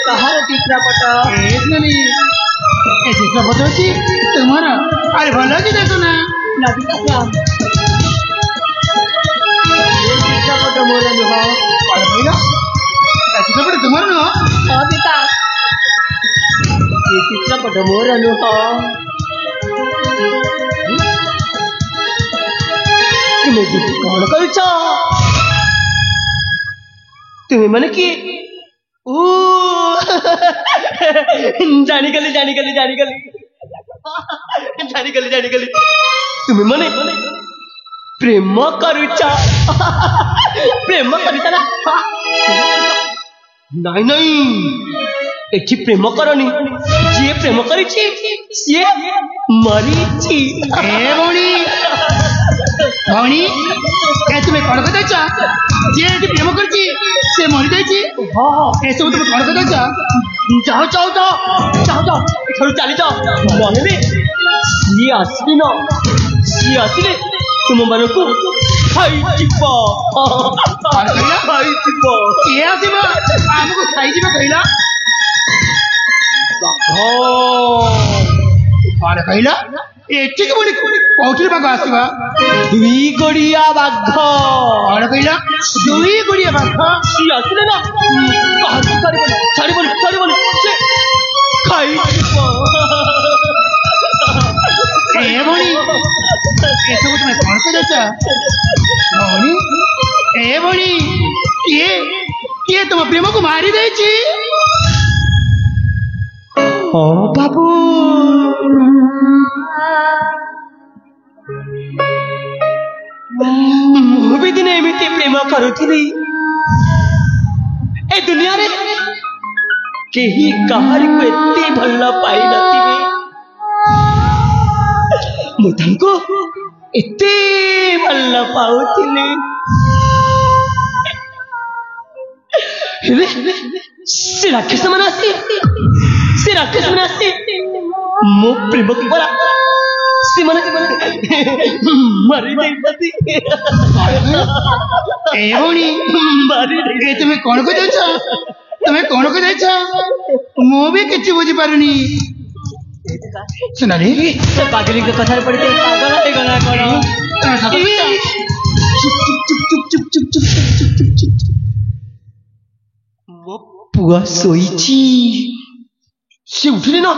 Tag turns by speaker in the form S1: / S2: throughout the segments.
S1: कहार चित्रपट
S2: चित्रपट अच्छी तुम्हारा अरे भल अच्छी देखो ना
S1: लबिता श्याम चित्रपट मोर नुह
S2: चित्रपट तुम्हारा नुह
S1: अबिता ये चित्रपट मोर नुह तुम्हें कौन कर तुम्हें मन किए जानी गली तुम्हें मने प्रेम करुचा ना नहीं एठी प्रेम करनी जी प्रेम करिछि सी मरीछि
S2: भौणी तुम्हें कौन कह जी प्रेम कर मरी जाए सब तुम कौन कह
S1: जाओ चली जाओ नहे सी आसबी न सी आसले तुम मन को खाईजिबो
S2: किए आसब आमको खाईजिबो कहला कौन कहला एठी के बोली कौठिर बाघ आसवा
S1: दुई गोड़िया बाघ
S2: कौन कहला दुई गोड़िया बाघ
S1: सी आसले ना छाड़बनी से खाईजिबो
S2: भौणी एसबू तुम्हें कौन कह भौणी भौणी किए तुम प्रेम को मारी दे
S1: बाबू मु भी दिने एमती प्रेम करुथी ए दुनिया रे केही कहारी को एते भल पाई नथिबे मु तांको एते भल पाउथिले से राक्षस मन आसी मो प्रेम को बोला से मन मारी देती
S2: भौणी तुम्हें कौन कह मु भी किसी बुझी पारुनी सुना रे
S1: पागली के कथा पड़ते पागल हो गला चुप मो पुआ सोईची से उठले ना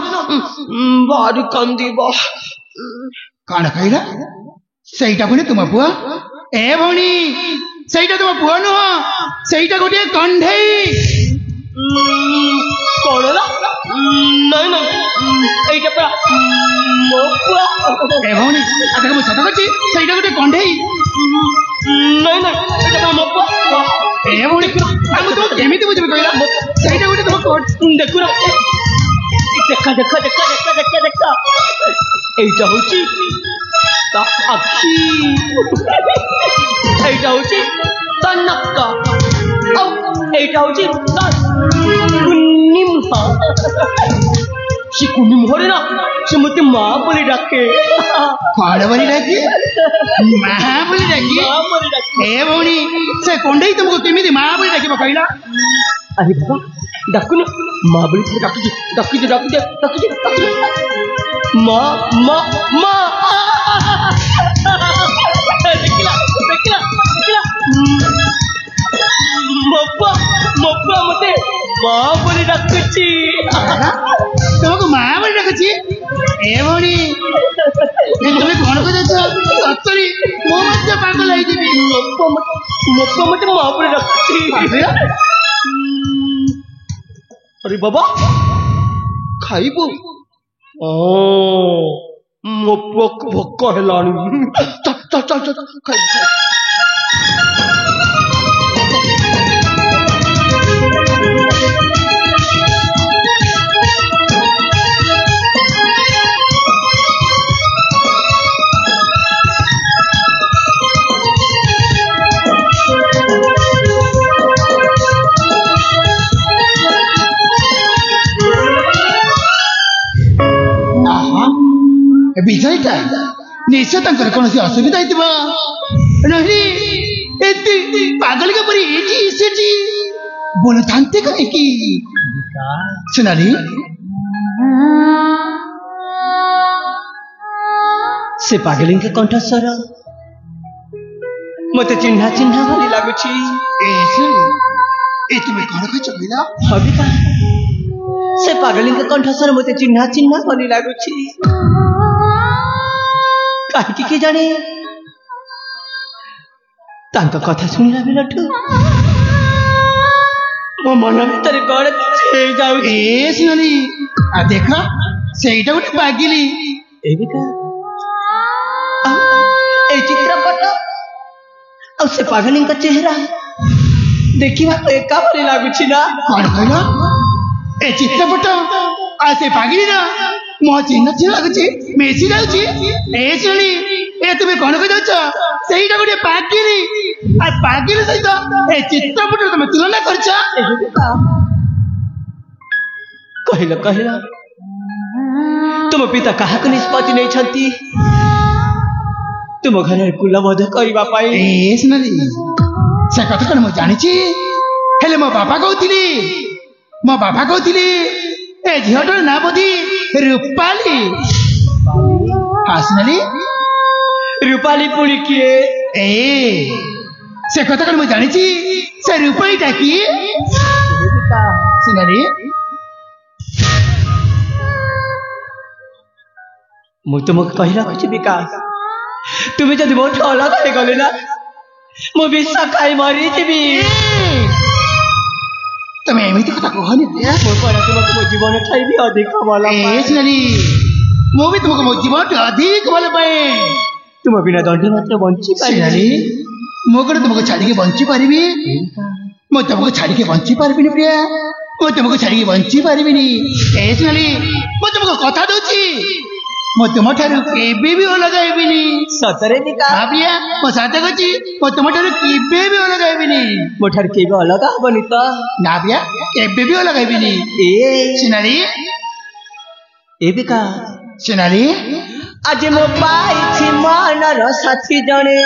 S1: बाहर कांदीबा
S2: कौन कहला सहीटा पुणी तुम पुआ भौणी सहीटा तुम पुआ नुह सहीटा गोटे कंढई
S1: कौन नहीं एटा मो पुआ
S2: भौणी आगे मुझे सत करছি सहीटा गोटे कंढई
S1: नहीं एटा मो पुआ
S2: भौणी केमी बुझे कहला सहीटा गोटे तुम
S1: देखु देखा এইটা হচ্ছে তা আখি এইটা হচ্ছে তা নাক্কা এইটা হচ্ছে তা কুন্নিমহা সে কুন্নিমহরে না সে মতে মা বলে ডাকে
S2: কড় বলে ডাকে মা বলে ডাকে ভৌणी से कोंडई तुमको केमिति मां बोली डाकिबो कहला
S1: अरे बाबा डाकुन मां बोली डाकी दे मां देखला मप्पा मते मां बोली डाकुची
S2: तुमको मां बोली डाकुची भौणी तुम्हें कौन कह सतरी मो मत पागल है जीवी
S1: मप्पा मते मां बोली डाकुची अरे बाबा खाइबो मो पुक भोक हेलानी चल खाइ
S2: विजयटा निश्चय तंकर कौन सी असुविधा नहीं पागल के परी बोलता कहीं सोनाली
S1: से पागलिंग के कंठस्वर मत चिन्हा चिन्हा भली लागुची
S2: ए तुम्हें कौन को चलिला
S1: हबिका से पागलिंग के कंठस्वर मत चिन्हा चिन्हा भली लागुची काहे की जाने तांका कथा सुनिला बेलठु मो मन भीतर कौन छे जाउ
S2: ए सोनाली आ देखा सेइटा गोटे पागिली
S1: एबिका ए चित्रपट और से पागलिंग का चेहरा देखिबा तो एका भली लागुची ना
S2: कौन कहला ए चित्रपट आ से पागिली ना मो चिन्ह चिन्ह लागुची मेसी जाउची ए सोनाली ए तुम्हें कौन कह जाउछ सेइटा गोटे पागिली आ पागिली सहित ए चित्रपट तुम तुलना करछ
S1: कहला कहला तुम पिता कहा को निष्पत्ति नहीं छंती तुम घर कुलबोध करबा पाई
S2: ए सोनाली से कथा कौन मो जानी छी हेले मो बापा कहतिली ए झियोटर ना बोधी रूपाली हाँ सोनाली
S1: रूपाली पुली किए
S2: ए से कथा कौन मो जानी छी से रूपाली टाकी सोनाली
S1: मु तुमको कही रखुची विकास तुम्हें जब मोट अलग हो गले ना मु विश्व खाई मरी जीवी
S2: तुम एमिति कथा कहनी
S1: मो पर तुमको मो जीवन ठाई भी अधिक भला
S2: ए सोनाली मो भी तुमको मो जीवन अधिक भल पाए
S1: तुम बिना दंड मात्र बंची
S2: सोनाली मो कौन तुमको छाड़ी के बंची पारिबी मो तुमको छाड़ी के बंची पारिबिनी प्रिया मो तुमको छाड़ी के बंची पारिबिनी ए सोनाली मो तुमको कथा दउची मो तुम ठारू केबे भी अलग हेबिनी
S1: सतरे विकास
S2: हां प्रिया मो साथे कहची मो तुम ठारू केबे भी अलग हेबिनी
S1: मो ठार केबे अलग हबनी तो
S2: ना प्रिया केबे भी अलग हेबिनी
S1: ए
S2: सोनाली
S1: ए विकास
S2: सोनाली
S1: आज मो पाई छी मनर साथी जणे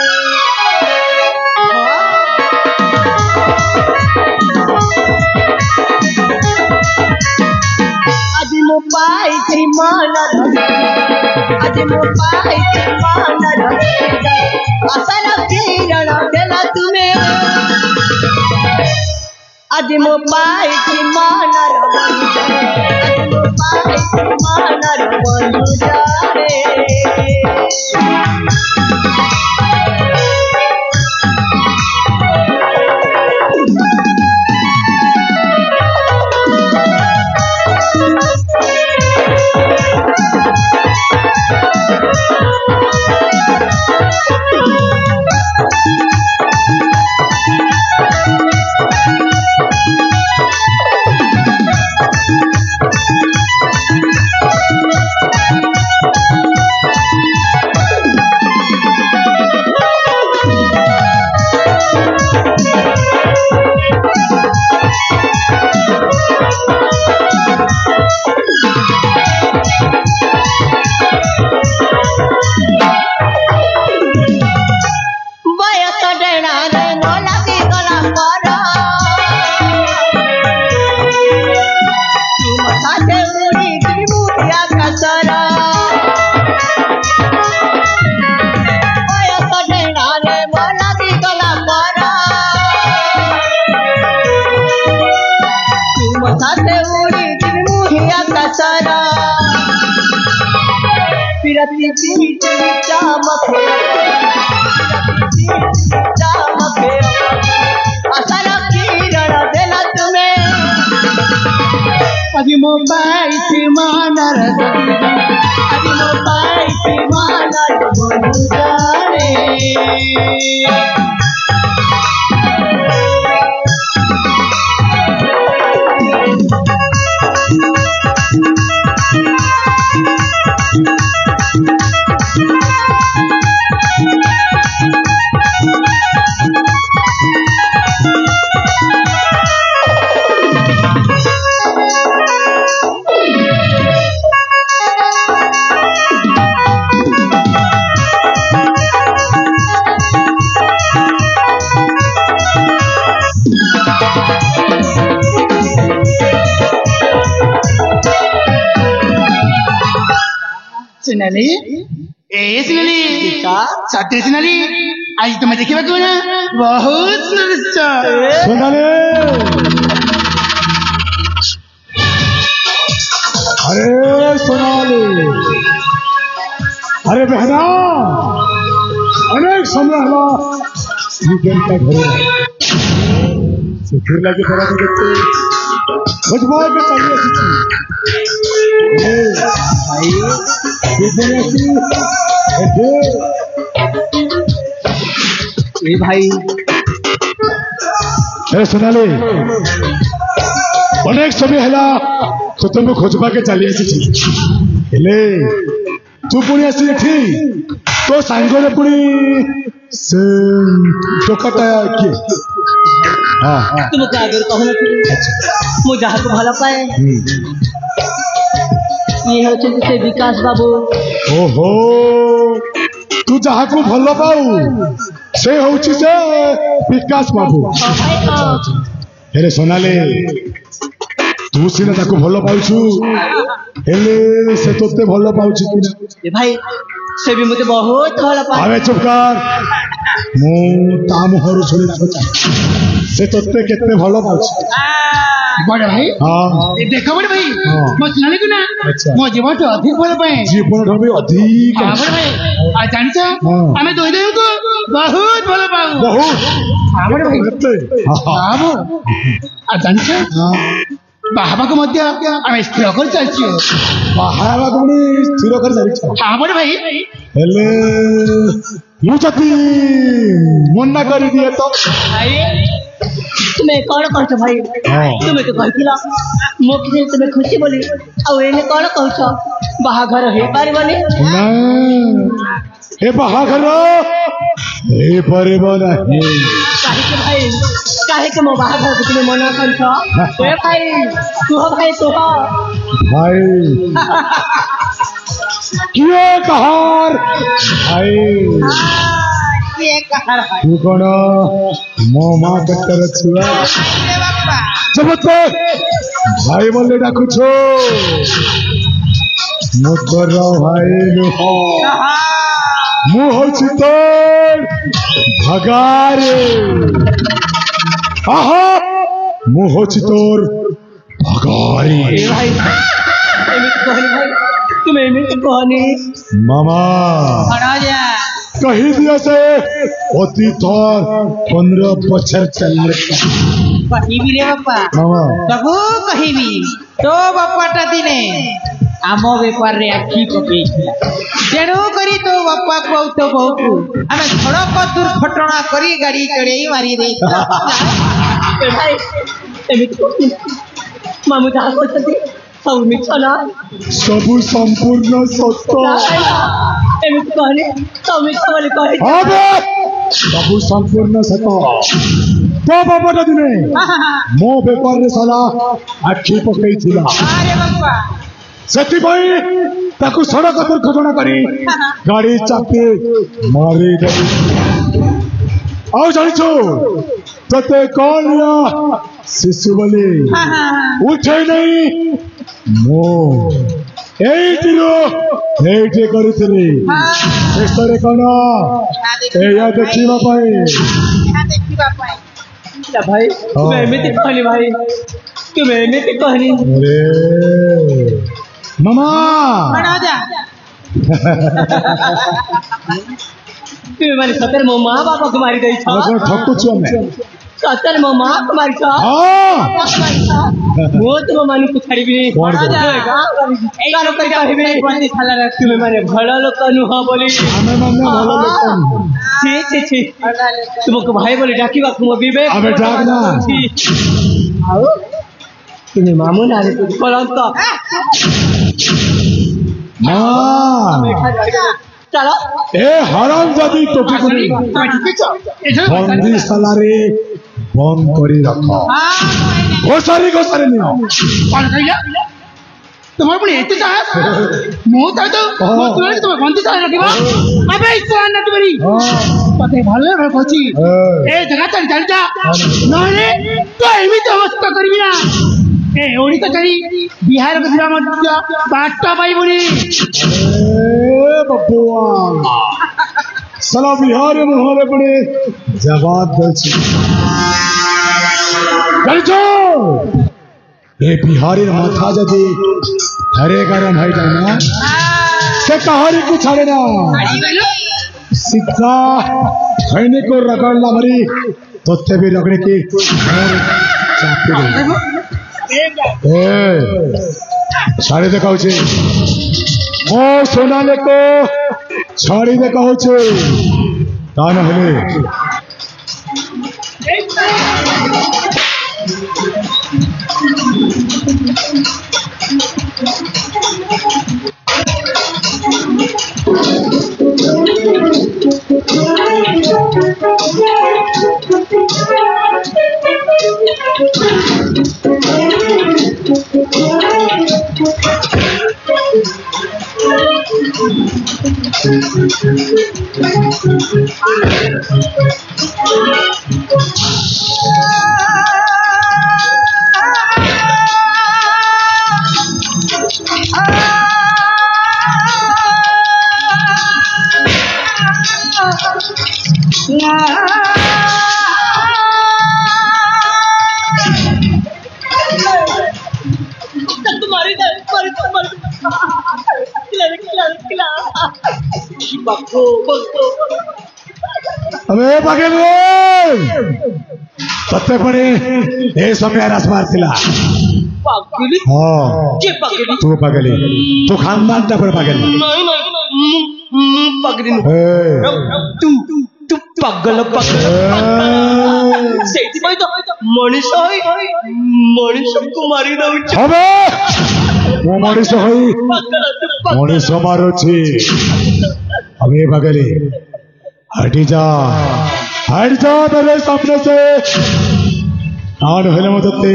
S1: आज मो पाई छी मनर आज मो पाई छी मनर आशा किरण देला तुम्हें आज मो पाई छी मनर आज मो पाई छी मनर बंधु जाने
S2: আজি মো পাইছি মানার আজি মো পাইছি মানার বন্ধু জানে सुनाली ए सुनाली सत्य सुनाली आज तुम्हें देखिए ना बहुत सुंदर
S3: सोनाली अरे सोनाली अरे बहना अनेक समय हला का घरे से फिर लगे पड़ा देखते खोजबा के
S1: ए भाई
S3: सोनाली अनेक समय है तो तुम खोजबा के चली हेले तू पुणी आसी तो सांगरे पुणी से टोकाटा किए
S1: तुमको आगे कहूँ मु जहाँ को भला पाए ये होचे से विकास बाबू
S3: ओहो तू जहाँ को भल पाऊ से होची से विकास बाबू हेले सोनाली तू सीना ताको भल पाउछु हेले से तोते भल पाउछु कि
S1: भाई से भी मुझे बहुत भल पाए
S3: अबे चुप कर मु ता मुहरु सुनी सोचा से तोते केते भल पाउछु
S2: बड़े भाई
S3: हां
S2: ए देखो बड़े भाई मो सुनाली को ना मो जीवन तो अधिक भल पाए
S3: जीवन रो भी अधिक
S2: हां बड़े भाई आ जानछा हमें दोई दोई को बहुत भल पाऊ
S3: बहुत
S2: हां बड़े भाई हां आ जानछा बाहबा को मध्य आम स्थिर कर चलछि
S3: बाहबा को स्थिर कर चलछि
S2: हां बड़े भाई
S3: हेले मु जति मन्ना कर दिए तो
S1: भाई तुम्हें कौन कहछ भाई तुम्हें तो कहथिला मुख से तुम्हें खुशी बोली आ एने कौन कहछ बाहाघर हे पारिबनी
S3: ना ए बाहाघर हे पारिबो नाही
S1: काहे के मो बाहाघर को तुम्हें मना करछ ए भाई तू
S3: भाई किए कहार भाई
S1: ये कहर है
S3: तू कौन मो माँ कट्टर छुआ जब तो भाई बोले डाकू छो मुतर भाई नुहो मु होछि तोर भगारे आहा मु होछि तोर भगारी
S1: भाई एमित कहनी भाई तुम एमित कहनी
S3: मामा
S1: खड़ा जा
S3: कही दिया से अति थोर 15 बछर चल
S4: कही भी रे बापा
S3: मामा
S4: तबु कही भी तो बापाटा दिने आम बेपार रे आखी पकई तेणु करी तो बापा को तो बहु आम सड़क दुर्घटना करी गाड़ी चढ़ई मारी दे
S1: भाई एमित कहनी मामू जहाँ कहते सब मिछ ना
S3: सबु संपूर्ण सत्य
S1: एमित कहनी सब मिछ बोली कहे
S3: अबे सबु संपूर्ण सत्य तो बाबाटा दिने मो बेपार रे साला आखी पकई थिला
S4: अरे बापा
S3: सेति भाई ताकू सड़क दुर्घटना करी गाड़ी चापे मारी गई आओ जानिछो तते कौन या शिशु बोले उठे नहीं मो एइटिरो एइटे करितली शेषरे कोन एया देखिबा पाए
S1: भाई तुम एमित कहनी भाई तुम एमित कहनी
S3: अरे मामा
S4: खड़ा जा
S1: तुम मारी सतर मो माँ बापा को मारी गई छा
S3: कोन ठक्कु छु मैं
S1: सतर मो माँ को मारी छा
S3: हां
S1: वो तो मानी को छाड़ी भी नहीं
S3: कौन
S1: गानो कर कहि भी बंदी थाला रे तुम माने भला लोग नु हां बोली
S3: हमें माने भला लोग
S1: छी छी तुमको भाई बोले डाकी बा तुम विवेक
S3: अबे डाक ना
S1: आओ तुम्हें मामू ना रे कलंक
S3: मां
S1: चलो
S3: ए हराम जादी टोपी करी बंदी सालारे बंद करी रखो घोसारी नियो
S2: कौन कहिया तुम्हारे पुणी एते साहब मु तो मो तुले तुम बंदी साला रखिबा अबे इसको आना तुम्हारी पते भले भले कोची ए जगह चल जा नहले तो एमित अवस्था करबी ना ए ओडी तो करी बिहार के जिला मध्य बाटा पाई बुनी
S3: बबुआ साला बिहार मुहारे पड़े जवाब दे ये बिहारी माथा जदि हरे गरम है जाना से कहानी को छाड़े ना सीधा खैने को रगड़ना मरी तो ते भी रगड़े की छाड़ी देखा मो सोनाले को छाड़ी देखा तान हले अबे पगल पत्ते पड़े ये समय रस मारतिला
S1: पागली
S3: हाँ
S1: के पागली
S3: तू पगली तू खानदान टा पर पगली
S1: नहीं पागली तू पागल सेठी भाई तो मनीष कुमारी दउछ
S3: अबे वो मनीष होई मनीष मारुछि अबे पगली हट जा मेरे सामने से आन हेले मते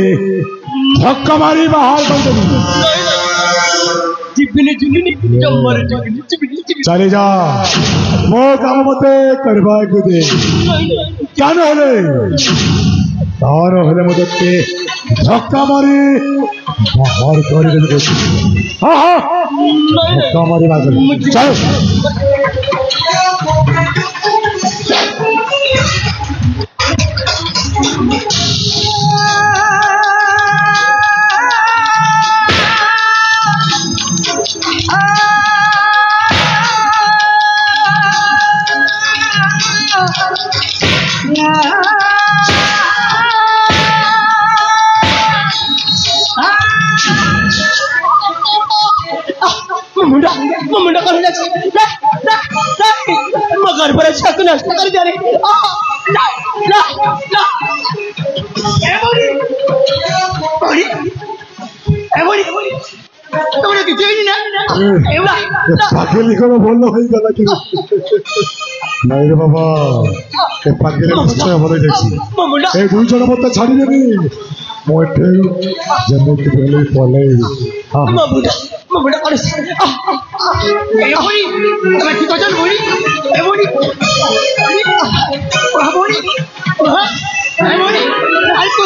S3: धक्का मारी बाहर कर दे चले जा मो काम मते करवा के दे क्या न हेले तार हेले मते धक्का मारी बाहर कर दे हां हां धक्का मारी बाहर चल
S1: मुंडा कर मगर पर अच्छा तो नष्ट कर जा रहे ला ला ला एवरी তোমরা কিছু না এওলা
S3: পাগলি করে বললো হই গেল কি নাই রে বাবা এ পাগলি নিশ্চয় বলে দেখছি এই দুই জন মত ছাড়ি দেবি মোটে জন্মতে বলে বলে হ্যাঁ
S1: মামুডা করে এওরি তুমি কি কথা বলি এওরি বাবুনি এওরি আলকো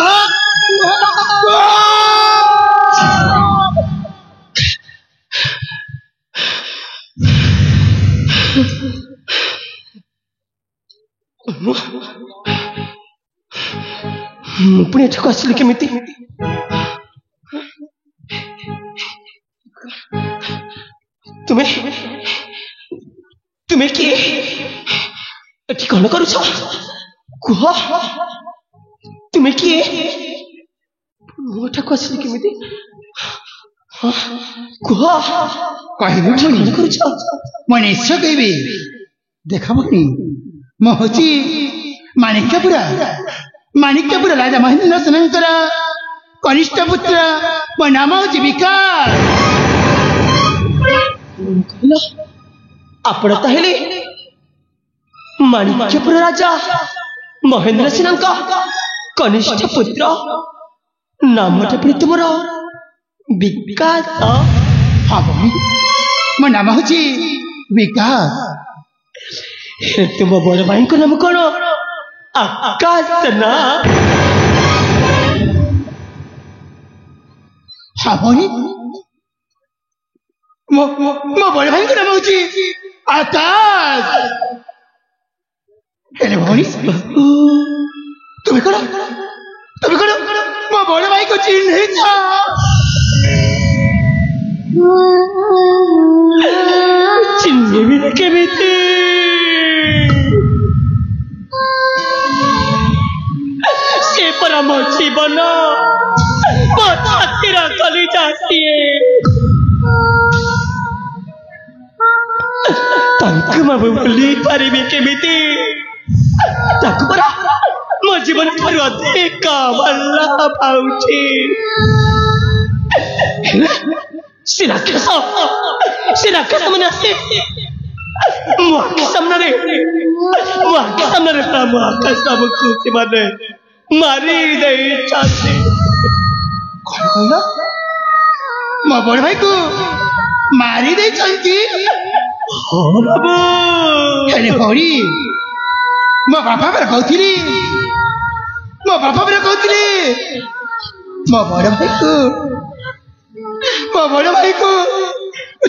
S1: पुणे एठाକୁ ଆସିଲି କେମିତି ତୁମେ ତୁମେ କିଏ ଏଠି କଣ କରୁଛ କୁହ ତୁମେ କିଏ ମୁଁ ଏଠାକୁ ଆସିଲି କେମିତି କୁହ
S2: କହିବି
S1: କଣ କରୁଛ
S2: ମୁଁ ନିଶ୍ଚୟ କହିବି ଦେଖ ଭଉଣୀ ମୁଁ ହଉଛି ମାଣିକ୍ୟପୁର ରାଜା ମହେନ୍ଦ୍ର ସେନଙ୍କର କନିଷ୍ଠ ପୁତ୍ର ମୋ ନାମ ହଉଛି ବିକାଶ
S1: ଆପଣ ତାହେଲେ ମାଣିକ୍ୟପୁର ରାଜା ମହେନ୍ଦ୍ର ସେନଙ୍କ କନିଷ୍ଠ ପୁତ୍ର ନାମଟା ପୁଣି ତୁମର ବିକାଶ
S2: ହଁ ଭଉଣୀ ମୋ ନାମ ହଉଛି ବିକାଶ
S1: ତୁମ ବଡ ଭାଇଙ୍କ ନାମ କଣ आकाश ना
S2: हाँ भौणी ମୋ ବଡ଼ ଭାଇଙ୍କ ନାମ ହଉଛି ଆକାଶ। ହେଲେ ଭଉଣୀ ତୁମେ କଣ ମୋ ବଡ଼ ଭାଇକୁ ଚିହ୍ନିଛ?
S1: ଚିହ୍ନିବି କେମିତି? ସେ ପରା ମୋ ଜୀବନ, ମୋ ଛାତିର କଲିଜା ସିଏ। ତାଙ୍କୁ ମୁଁ ଭୁଲି ପାରିବି କେମିତି? ତାକୁ ପରା ମୋ ଜୀବନ ଠାରୁ ଅଧିକ ଭଲ ପାଉଛି। ସେ ରାକ୍ଷସ ମାନେ ଆସି ମୋ ଆଖି ସାମ୍ନାରେ ମୋ ଆକାଶ ବାବୁକୁ ସେମାନେ ମାରି ଦେଇଛନ୍ତି।
S2: କଣ କହିଲ? ମୋ ବଡ଼ ଭାଇକୁ ମାରି ଦେଇଛନ୍ତି? ହେଲେ ଭଉଣୀ ମୋ ବାପା ପରା କହୁଥିଲି ମୋ ବଡ଼ ଭାଇକୁ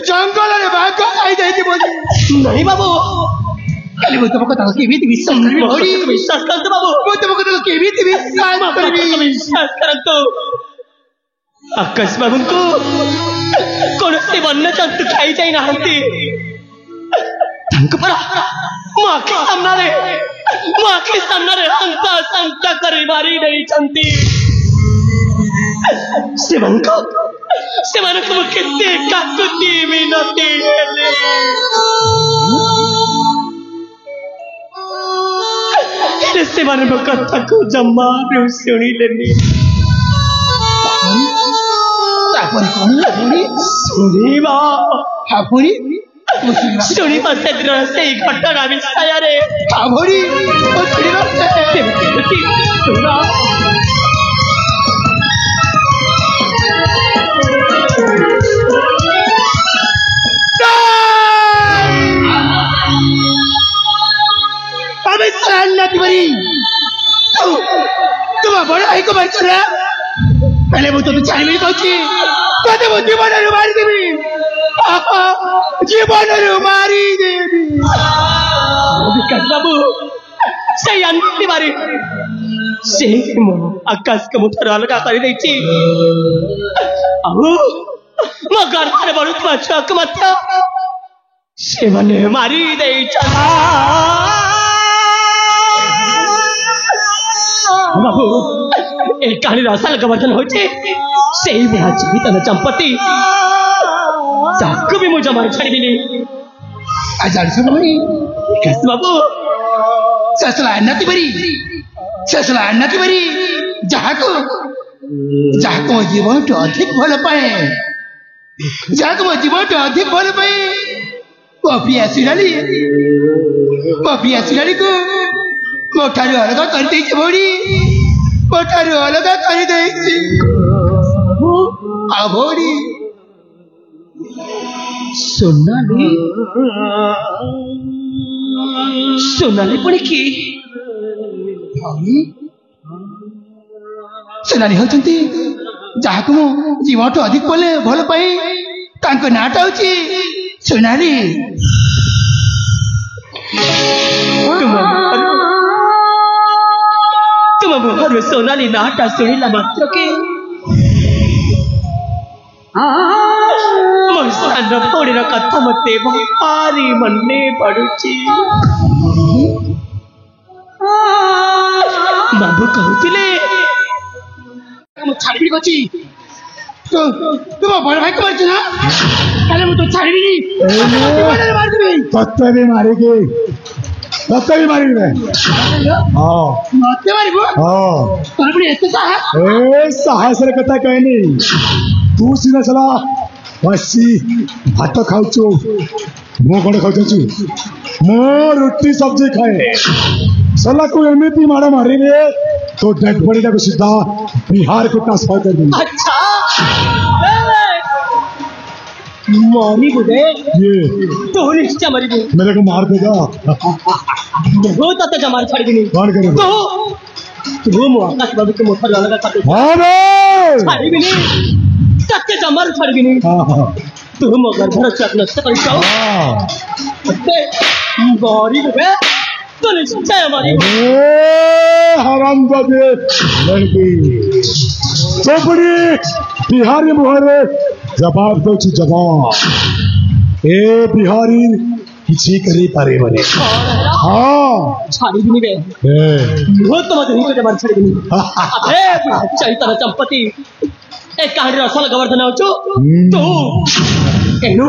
S2: ଜଙ୍ଗଲରେ ବାଘ ଖାଇଯାଇଛି ବୋଲି।
S1: ନାଇଁ ବାବୁ,
S2: ହେଲେ ମୁଁ ତମ କଥାକୁ କେମିତି ବିଶ୍ୱାସ କରିବି ଭଉଣୀ?
S1: ବିଶ୍ୱାସ କରନ୍ତୁ ବାବୁ,
S2: ମୁଁ ତମ କଥାକୁ କେମିତି ବିଶ୍ୱାସ କରିବି?
S1: ବିଶ୍ୱାସ କରନ୍ତୁ। ଆକାଶ ବାବୁଙ୍କୁ କୌଣସି ବନ୍ୟଜନ୍ତୁ ଖାଇଯାଇ ନାହାନ୍ତି। ତାଙ୍କୁ ପରା ମୋ ଆଖି ସାମ୍ନାରେ ହଂସା କରି ମାରି ଦେଇଛନ୍ତି। ସେମାନଙ୍କୁ ମୁଁ କେତେ କାକୁତି ମିନତି ହେଲେ ସେମାନେ ମୋ କଥାକୁ ଜମାରୁ ଶୁଣିଲେନି।
S2: ତାପରେ କଣ ହେଲା ଭଉଣୀ?
S1: ଶୁଣିବା ସେଦିନ ସେଇ ଘଟଣା ବିଷୟରେ।
S2: ଭଉଣୀ ତୁମ ବଡ଼ ଭାଇକୁ ମାରିଛ ନା? ହେଲେ ମୁଁ ତତେ ଛାଡ଼ିବି କହୁଛି, ତତେ ମୁଁ ଜୀବନରୁ ମାରିଦେବି।
S1: ବିକାଶ ବାବୁ ସେଇ ଆଣ୍ଟି ମାରି ସେ ମୋ ଆକାଶକୁ ମୁଁ ଥରେ ଅଲଗା କରିଦେଇଛି। ଆଉ ମୋ ଗର୍ଭରେ ବଢୁଥିବା ଛୁଆକୁ ମଧ୍ୟ ସେମାନେ ମାରି ଦେଇଛନ୍ତି। ବାବୁ, ଏ କାହାଣୀର ଅସଲ ଗବର୍ଦ୍ଧନ ହଉଛି ସେଇ ବୁଢା ଜୀବିତନ ଚମ୍ପତି। ତାକୁ ବି ମୁଁ ଜମାରୁ ଛାଡ଼ିବିନି।
S2: ଜାଣିଛ ଭଉଣୀ,
S1: ବିକାଶ ବାବୁ
S2: ଶେଷଲା ଆନ୍ନା ତିବାରୀ ଯାହାକୁ ମୋ ଜୀବନଠୁ ଅଧିକ ଭଲ ପାଏ, ପପିଆ ଶିରାଳିକୁ ମୋ ଠାରୁ ଅଲଗା କରିଦେଇଛି ଭଉଣୀ, ଆଉ ଭଉଣୀ
S1: সোনালি ପୁଣି କି?
S2: সোনালি ହେଉଛନ୍ତି ଯାହାକୁ ମୁଁ ଜୀବନଠୁ ଅଧିକ ଭଲ ପାଏ। ତାଙ୍କ ନାଁଟା ହଉଛି সোনালি।
S1: ତୁମ ମୁହଁରୁ সোনালি ନାଁଟା ଶୁଣିଲା ମାତ୍ରକେ ମୋ ସାନ ଭଉଣୀର କଥା ମତେ ଭାରି ମନେ ପଡୁଛି। ବାବୁ କହୁଥିଲେ
S2: ମୁଁ ଛାଡ଼ିବିନି କହୁଛି। ତୁମ ବଡ଼ ଭାଇକୁ ମାରିଛୁ ନା? ତାହେଲେ ମୁଁ ତ ଛାଡ଼ିବିନି,
S3: ତତେ ବି ମାରିବି। ମତେ
S2: ମାରିବୁ? ତୋର ପୁଣି ଏତେ ସାହସ?
S3: ସାହସର କଥା କହିନି। ତୁ ସିନା ସଲା ବସି ଭାତ ଖାଉଛୁ, ମୁଁ କଣ ଖାଉଛୁ? ମୁଁ ରୁଟି ସବଜି ଖାଏ। ସଲାକୁ ଏମିତି ମାଡ଼ ମାରିବେ तो डेड बॉडी को सीधा बिहार को ट्रांसफर कर देंगे।
S1: अच्छा मरी बुढ़े
S3: ये
S1: तो निश्चय मरी बुढ़े
S3: मेरे को मार देगा।
S1: बहुत आता जमार छाड़ भी नहीं
S3: कौन करेगा?
S1: तो वो आकाश बाबू के मोटर वाला का
S3: हाँ
S1: छाड़ भी नहीं सत्य जमार छाड़ भी नहीं।
S3: हाँ हाँ
S1: तू मो गर्भर छुआ नष्ट कर गरीब है तो निश्चय मारी
S3: हराम लड़की चोपड़ी बिहारी मुहरे जवाब दो जवाब ए बिहारी किसी करी पारे बने हाँ
S1: छाड़ी भी नहीं गए वो तो मत नहीं कर छाड़ी भी नहीं अबे चैतन्य चंपती एक कहानी असल गोवर्धन हो तो कहनु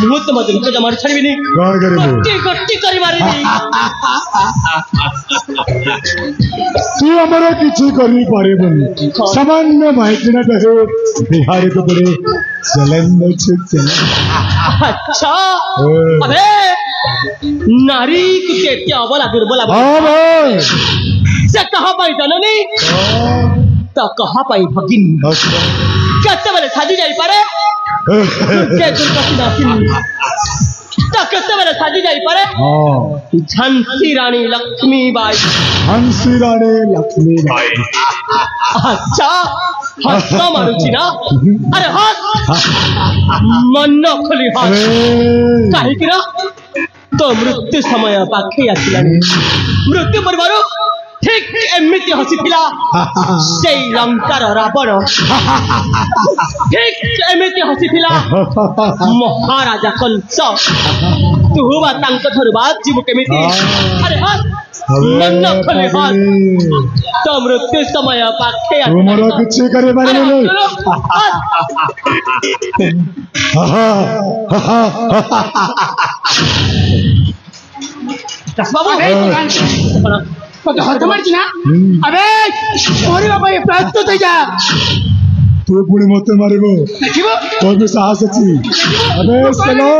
S1: मुझ तो मत नहीं जमार छाड़ी भी नहीं
S3: कौन करे
S1: गट्टी करी मारी नहीं
S3: तू हमारा किसी करी पारे बने सामान्य माहिती न कहे बिहारी को बड़े चलन
S1: अच्छा अबे नारी के क्या बोला दुर्बला से कहाँ पाई जननी तो कहाँ पाई भगिन कैसे वाले शादी जाई पारे तो कैसे वाले शादी जाई पारे झांसी रानी लक्ष्मीबाई अच्छा हंसा मारूची ना अरे हंस मन खोली हंस कहीं ना तो मृत्यु समय पाखे आसिलानी मृत्यु पूर्व ठीक एमती हसीला से लंकार रावण ठीक एमती हसीला महाराजा कंस तू जीव केमिति अरे मन खोली तो मृत्यु समय पाखे
S3: किसी करे
S2: हत मारची ना अबे मरिबा ପାଇଁ ପ୍ରସ୍ତୁତ ହେଇ ଯା
S3: तू पुणी मते मारिबो
S2: ଦେଖିବ
S3: तो भी साहस अछि अबे चलो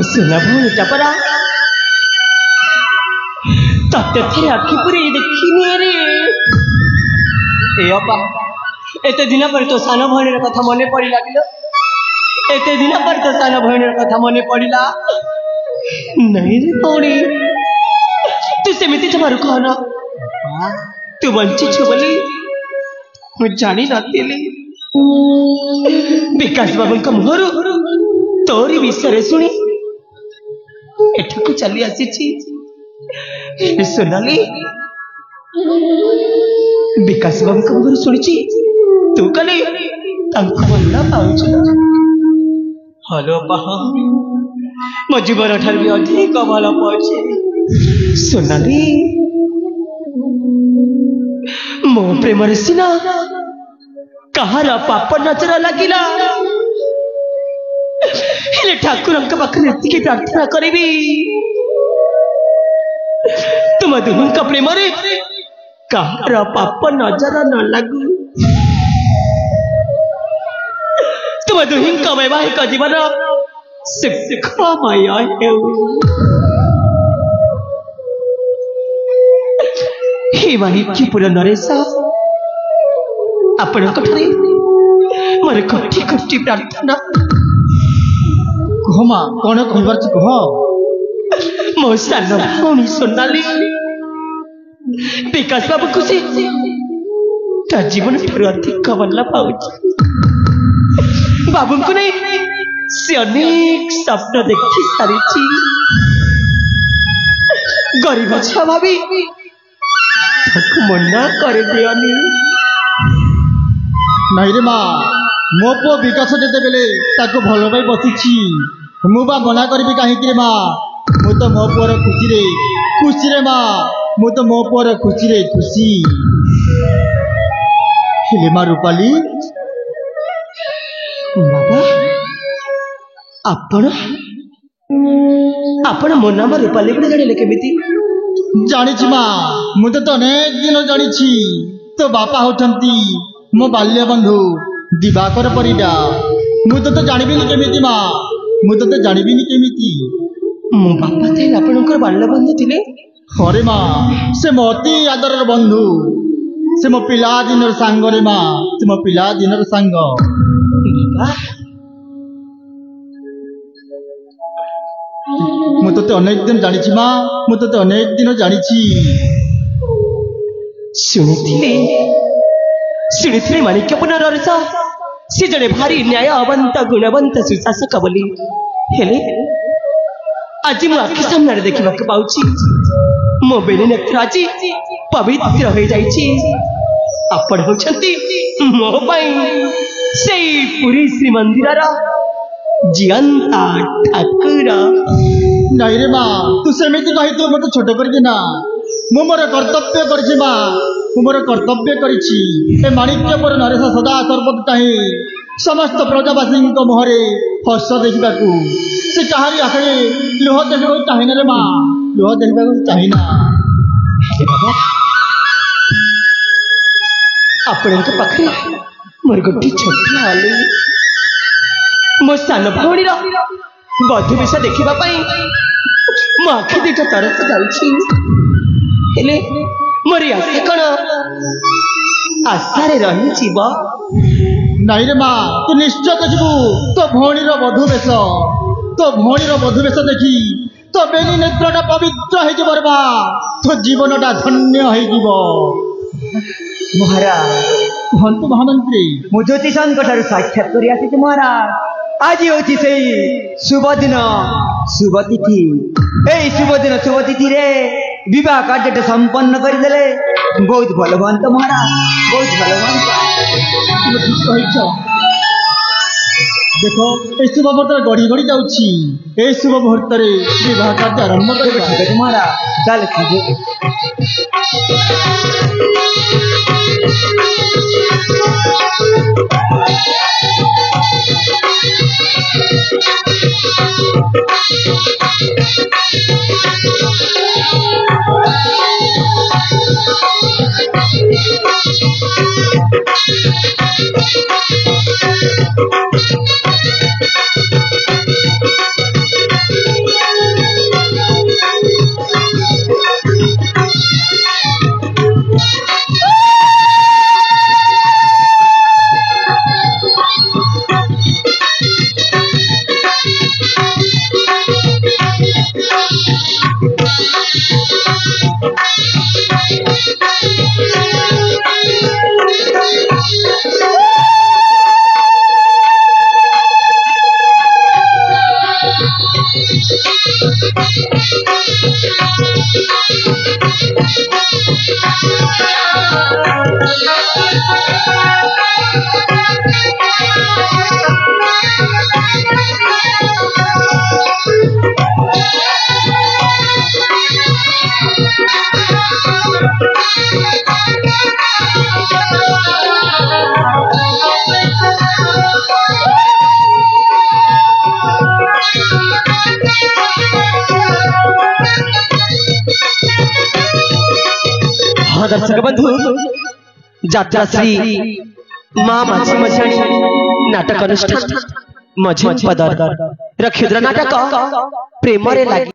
S1: सुना भूल टपरा तत्ते थे आखि पूरी देखिनी रे एते दिन पर तो सान भणी कथा मने पड़ी लागिलो एते दिन पर तो सान भणी कथा मने पड़िला नहीं रे पौड़ी तू सेमिति जमारू कहना तू बंची छु बोली मु जानी नथिली विकास बाबू का मुहरु तोरी विषय शुणी एठकू चली आसी सोनाली विकास बाबू का मुहरु शुणी तू कले भला पाउछ हलो बाहा मो जीवन ठार भी अधिक भल पाउछ सोनाली मो प्रेम सिना कहार पाप नजर लगिला हेले ठाकुर पाखे प्रार्थना करी तुम दुहू प्रेम कहार पाप नजर न लगू तुम दुही वैवाहिक जीवन सुखमय हे माणिक्यपुर नरेश आपण मोर कोटि कोटि प्रार्थना
S2: कह माँ कौन कहबार कह
S1: मो सान भौणी सोनाली विकास बाबू खुशी ता जीवन ठार अधिक भल पाउछ बाबू को नहीं से अनेक स्वप्न देखी सारी गरीब छुआ भाभी मना कर दियनी
S2: नहीं रे माँ मो पुओ विकास जेते बेले ताको भल पाई बसिछि मु बा मना करबी काहे रे माँ मु तो मो पुओर खुशी रे माँ मु तो मो पुओर खुशी हेले माँ रूपाली
S1: बाबा आपण मो नाम रूपाली को जानिले केमिति
S2: जानिछि माँ मु तो अनेक दिन जानिछि तो बापा होठंती मो बाल्य बंधु
S5: दिवाकर परिडा मु तो जानिबिनी केमिति मा मु तो जानिबिनी केमिति
S1: मो बापा थे आपणकर बाल्य बंधु थिले
S5: अरे माँ से मो अति आदर बंधु से मो पिला दिन सांग रे माँ से मो पिला दिन सांग मु तो अनेक दिन जानी माँ मु तो अनेक दिन जानी
S1: शुणी माणिक्यपूर्ण ररस से जड़े भारी न्यायवंत गुणवंत सुशासक बोली हेले आज मु आखि सामने देखा पाऊँ मो बेणी नेत्र आज पवित्र हो जाइछि आपण होछंती मो पई सेई पुरी श्रीमंदिर जियंता ठाकुर
S5: नहीं रे माँ तू सेमिति कही तू मत छोट कर ना मु मोर कर्तव्य करछि माँ मु मोर कर्तव्य करिछि ए माणिक्यपुर नरेश सदा सर्वदा चाहे समस्त प्रजावासी मुहरे हस देखा से कहारी आखिरी लुह देखा चाहिए रे माँ लुह देखा चाहिए
S1: आपण पाखे मोर गोटे छोटी आलू मो सान भौणी बधु बेश देखा मो आखि दुटा तरस जाऊे मोर आशा कौन आशारे रही
S5: नहीं रे माँ तू निश्चय देखू तो भौणी बधु बेश तो भौणी बधु बेश देखी तो बेनी नेत्रटा पवित्र हो तो जीवनटा धन्य हो
S1: महाराज
S5: कहतु महामंत्री
S1: मु ज्योतिषांक साक्षात कर आसी महाराज आज हूँ से शुभ दिन शुभ तिथि शुभ दिन शुभ तिथि रे विवाह कार्य संपन्न करदे बहुत भल भांत महाराज बहुत भल भांत
S5: देखो ए शुभ मुहूर्त गढ़ी गढ़ी जाऊँ शुभ मुहूर्त विवाह कार्य आरंभ कर
S1: महाराज चल दर्शक बंधु यात्रा श्री माँ माझी मझाणी नाटक अनुष्ठान मझे पदर क्षुद्र नाटक प्रेम रे लागी।